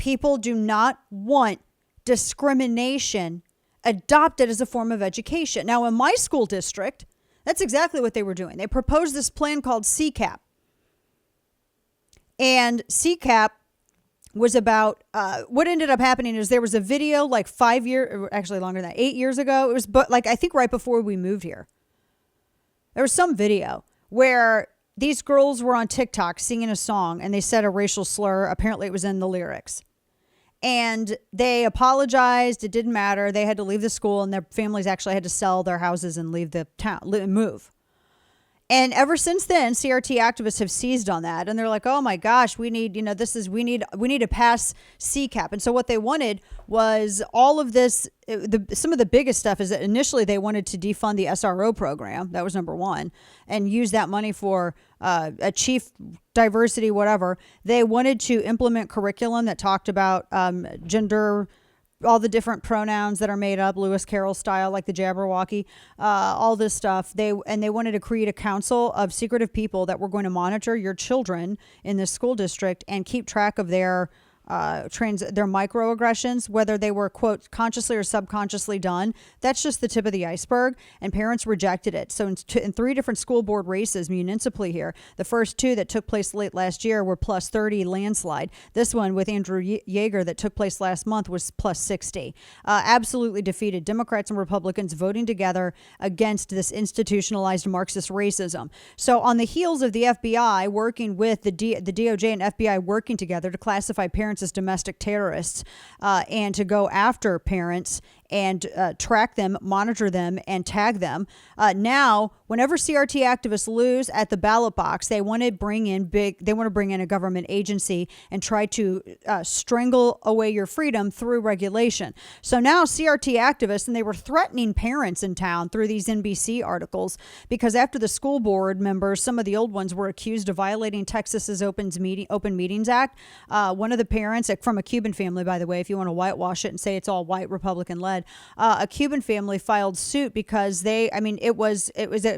People do not want discrimination adopted as a form of education. Now, in my school district, that's exactly what they were doing. They proposed this plan called CCAP. And CCAP was about, what ended up happening is there was a video like 5 years, actually longer than that, 8 years ago. It was like, I think right before we moved here. There was some video where these girls were on TikTok singing a song and they said a racial slur. Apparently it was in the lyrics. And they apologized. It didn't matter. They had to leave the school and their families actually had to sell their houses and leave the town, move. And ever since then, CRT activists have seized on that. And they're like, oh my gosh, we need to pass CCAP. And so what they wanted was all of this. Some of the biggest stuff is that initially they wanted to defund the SRO program. That was number one, and use that money for a chief diversity, whatever. They wanted to implement curriculum that talked about gender, all the different pronouns that are made up, Lewis Carroll style, like the Jabberwocky, all this stuff. They wanted to create a council of secretive people that were going to monitor your children in this school district and keep track of their microaggressions, whether they were, quote, consciously or subconsciously done. That's just the tip of the iceberg, and parents rejected it. So in 3 different school board races municipally here, the first 2 that took place late last year were plus 30 landslide. This one with Andrew Yeager that took place last month was plus 60. Absolutely defeated. Democrats and Republicans voting together against this institutionalized Marxist racism. So on the heels of the FBI working with the DOJ and FBI working together to classify parents as domestic terrorists and to go after parents and track them, monitor them, and tag them. Now, whenever CRT activists lose at the ballot box, they want to bring in a government agency and try to strangle away your freedom through regulation. So now CRT activists, and they were threatening parents in town through these NBC articles, because after the school board members, some of the old ones, were accused of violating Texas's Open Meetings Act. One of the parents, from a Cuban family, by the way, if you want to whitewash it and say it's all white Republican led, a Cuban family filed suit because it was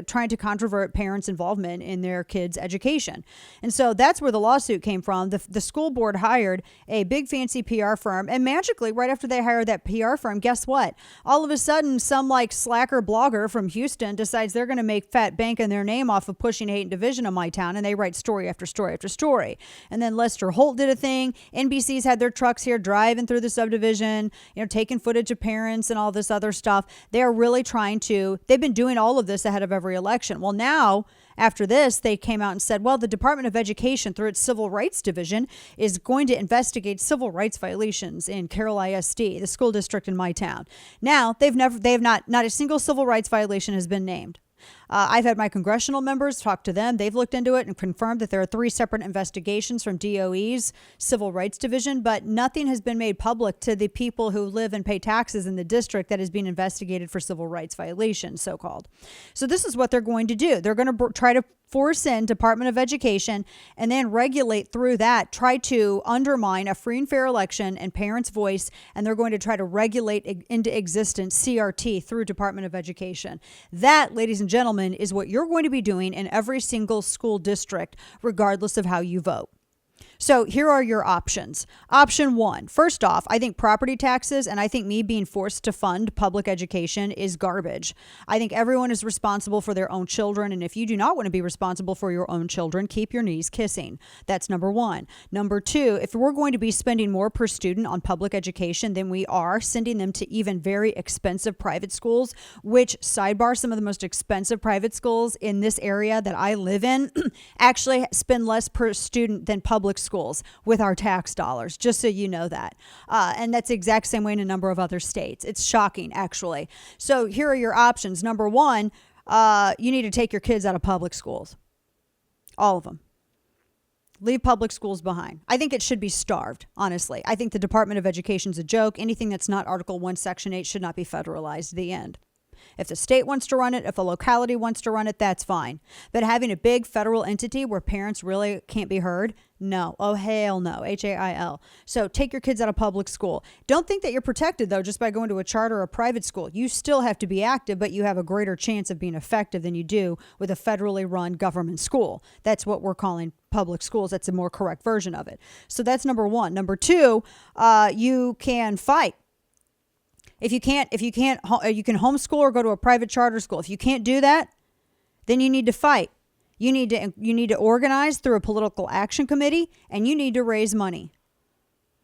trying to controvert parents' involvement in their kids' education. And so that's where the lawsuit came from. The school board hired a big fancy PR firm, and magically, right after they hired that PR firm, guess what? All of a sudden, some like slacker blogger from Houston decides they're going to make fat bank in their name off of pushing hate and division in my town, and they write story after story after story. And then Lester Holt did a thing. NBC's had their trucks here driving through the subdivision, taking footage of parents and all this other stuff. They're really they've been doing all of this ahead of every election. Well, now, after this, they came out and said, well, the Department of Education, through its Civil Rights Division, is going to investigate civil rights violations in Carroll ISD, the school district in my town. Now, not a single civil rights violation has been named. I've had my congressional members talk to them. They've looked into it and confirmed that there are 3 separate investigations from DOE's Civil Rights Division, but nothing has been made public to the people who live and pay taxes in the district that is being investigated for civil rights violations, so-called. So this is what they're going to do. They're going to try to force in Department of Education and then regulate through that, try to undermine a free and fair election and parents' voice, and they're going to try to regulate into existence CRT through Department of Education. That, ladies and gentlemen, is what you're going to be doing in every single school district, regardless of how you vote. So here are your options. Option 1, first off, I think property taxes, and I think me being forced to fund public education is garbage. I think everyone is responsible for their own children, and if you do not want to be responsible for your own children, keep your knees kissing. That's number 1. Number 2, if we're going to be spending more per student on public education than we are sending them to even very expensive private schools, which, sidebar, some of the most expensive private schools in this area that I live in actually spend less per student than public schools with our tax dollars, just so you know that. And that's the exact same way in a number of other states. It's shocking, actually. So here are your options. Number 1, you need to take your kids out of public schools. All of them. Leave public schools behind. I think it should be starved, honestly. I think the Department of Education is a joke. Anything that's not Article 1, Section 8 should not be federalized. The end. If the state wants to run it, if a locality wants to run it, that's fine. But having a big federal entity where parents really can't be heard, no. Oh, hell no. HAIL. So take your kids out of public school. Don't think that you're protected, though, just by going to a charter or a private school. You still have to be active, but you have a greater chance of being effective than you do with a federally run government school. That's what we're calling public schools. That's a more correct version of it. So that's number one. Number two, you can fight. You can homeschool or go to a private charter school. If you can't do that, then you need to fight. You need to organize through a political action committee, and you need to raise money.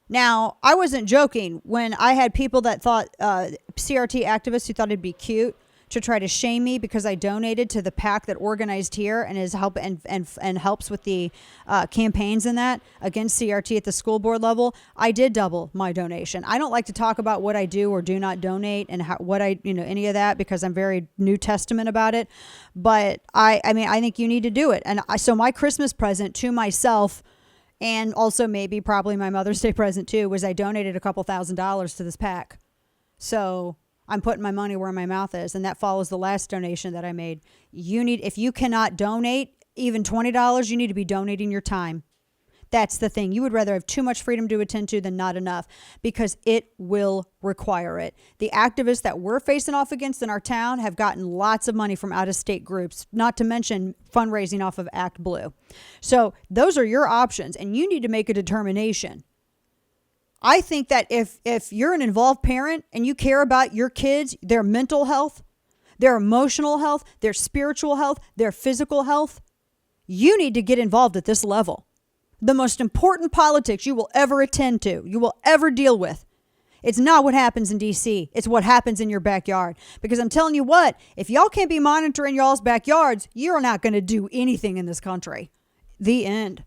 Now, I wasn't joking when I had people that thought, CRT activists who thought it'd be cute to try to shame me because I donated to the PAC that organized here and is and helps with the campaigns in that against CRT at the school board level. I did double my donation. I don't like to talk about what I do or do not donate and any of that because I'm very New Testament about it. But I think you need to do it. And so my Christmas present to myself, and also maybe probably my Mother's Day present too, was I donated a couple $1,000s to this PAC. So I'm putting my money where my mouth is, and that follows the last donation that I made. If you cannot donate even $20, you need to be donating your time. That's the thing. You would rather have too much freedom to attend to than not enough, because it will require it. The activists that we're facing off against in our town have gotten lots of money from out-of-state groups, not to mention fundraising off of Act Blue. So those are your options, and you need to make a determination. I think that if you're an involved parent and you care about your kids, their mental health, their emotional health, their spiritual health, their physical health, you need to get involved at this level. The most important politics you will ever attend to, you will ever deal with, it's not what happens in D.C. It's what happens in your backyard. Because I'm telling you what, if y'all can't be monitoring y'all's backyards, you're not going to do anything in this country. The end.